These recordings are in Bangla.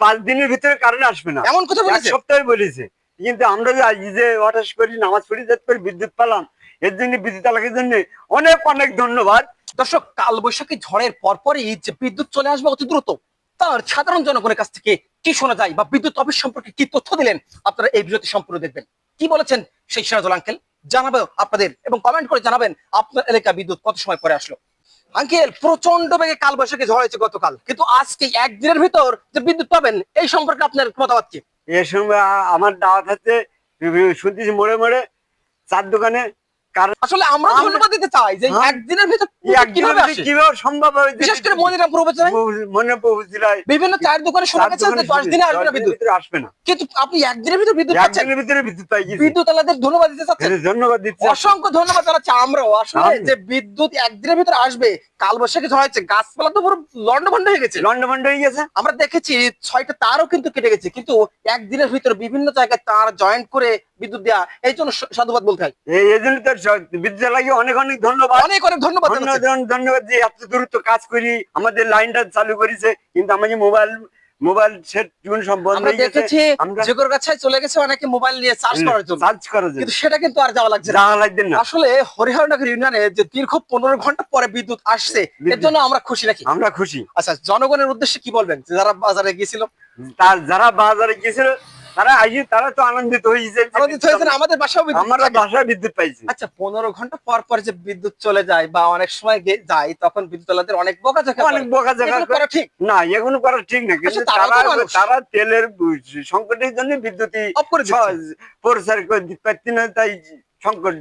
5 দিনের ভিতরে কারেন্ট আসবে না, এমন কথা বলেছে? 1 সপ্তাহে বলেছে। কিন্তু আমরা যে আজ যে ওয়াটাস করি, নামাজ পড়ি, যাতে করে বিদ্যুৎ পেলাম, এর জন্য বিদ্যুৎ এলাকার জন্য অনেক অনেক ধন্যবাদ। দর্শক, কালবৈশাখী ঝড়ের পরপরই যে বিদ্যুৎ চলে আসবে অতি দ্রুত, তার সাধারণ জনগণের কাছ থেকে কি শোনা যায় বা বিদ্যুৎ অফিস সম্পর্কে কি তথ্য দিলেন, আপনারা এই ভিডিওটি সম্পূর্ণ দেখবেন। কি বলেছেন সেই সিরাজুল আঙ্কেল জানাবো আপনাদের, এবং কমেন্ট করে জানাবেন আপনার এলাকা বিদ্যুৎ কত সময় পরে আসলো। আঙ্কেল, প্রচন্ড বেগে কালবৈশাখী ঝড় হয়েছে গতকাল, কিন্তু আজকে একদিনের ভিতর যে বিদ্যুৎ পাবেন এই সম্পর্কে আপনার মতামত কি? এর সময় আমার দাওয়াত হচ্ছে, শুনতেছি মোড়ে মোড়ে 4 দোকানে। আসলে আমরা ধন্যবাদ দিতে চাই যে একদিনের ভিতর কিভাবে আসে, কিভাবে সম্ভব হয়, বিশেষ করে মনিরামপুর উপজেলায় মনিরামপুর উপজেলায় বিভিন্ন চায়ের দোকানে শোনা গেছে যে 10 দিনে আসবে না বিদ্যুৎ, আসবে না, কিন্তু আপনি একদিনের ভিতর বিদ্যুৎ পাচ্ছেন। একদিনের ভিতরে বিদ্যুৎ পাই গেছি। বিদ্যুৎ আলাদের ধন্যবাদ দিতে চাচ্ছেন? ধন্যবাদ দিচ্ছি, অসংখ্য ধন্যবাদ জানাচ্ছি আমরাও। আসলে যে বিদ্যুৎ একদিনের ভিতরে আসবে, কালবৈশাখী ঝড় হয়েছে, গাছপালা তো পুরো লন্ডভন্ড হয়ে গেছে, লন্ডভন্ড হয়ে গেছে। আমরা দেখেছি 6টা তারও কিন্তু কেটে গেছে, কিন্তু একদিনের ভিতরে বিভিন্ন জায়গায় তার জয়েন্ট করে বিদ্যুৎ দেয়া, এই জন্য সাধুবাদ বলতে হয়। এই জন্য তো বিদ্যুৎ লাগে অনেক অনেক ধন্যবাদ, অনেক অনেক ধন্যবাদ ধন্যবাদ যে এত দ্রুত কাজ করি আমাদের লাইনটা চালু করেছে। কিন্তু আমাদের মোবাইল সেট সম্বন্ধ আমরা দেখেছি জেগরগাছায় চলে গেছে অনেকে মোবাইল নিয়ে চার্জ করার জন্য, কিন্তু সেটা কিন্তু আর যাওয়া লাগছে না। আসলে হরিহরনগর ইউনিয়নে যে দীর্ঘ 15 ঘন্টা পরে বিদ্যুৎ আসছে, এর জন্য আমরা খুশি নাকি? আমরা খুশি। আচ্ছা, জনগণের উদ্দেশ্যে কি বলবেন যারা বাজারে গিয়েছিল? যারা বাজারে গিয়েছিল তারা তো আনন্দিত হয়েছে, আমাদের বাসায় বিদ্যুৎ পাইছে। আচ্ছা, 15 ঘন্টা পর পর যে বিদ্যুৎ চলে যায় বা অনেক সময় যায়, তখন বিদ্যুৎ আলাদের অনেক বকাঝকা করা ঠিক না, এগুলো করা ঠিক না। কিন্তু তারা তেলের সংকটের জন্য বিদ্যুৎ প্রচার করে দিতে পারছি না, তাই সংকট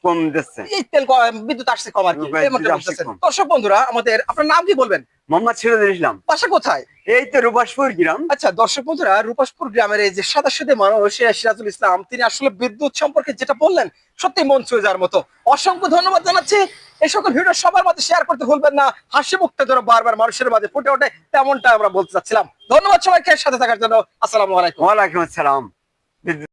কম দিচ্ছে, এই তেল বিদ্যুৎ আসছে কম আর কি। দর্শক বন্ধুরা, আপনার নাম কি বলবেন? মোহাম্মদ সিরাজুল ইসলাম। বাসা কোথায়? এই তো রূপাসপুর গ্রাম। আচ্ছা দর্শক বন্ধুরা, রূপাসপুর গ্রামের এই যে সাদা মানুষ সিরাজুল ইসলাম, তিনি আসলে বিদ্যুৎ সম্পর্কে যেটা বললেন সত্যি মন ছুঁয়ে যাওয়ার মতো। অসংখ্য ধন্যবাদ জানাচ্ছি। এই সকল ভিডিও সবার মাঝে শেয়ার করতে ভুলবেন না, হাসি মুখটা যেন বারবার মানুষের মাঝে ফুটে ওঠে, তেমনটা আমরা বলতে চাচ্ছিলাম। ধন্যবাদ সবাইকে সাথে থাকার জন্য। আসসালামু আলাইকুম। ওয়ালাইকুম আসসালাম।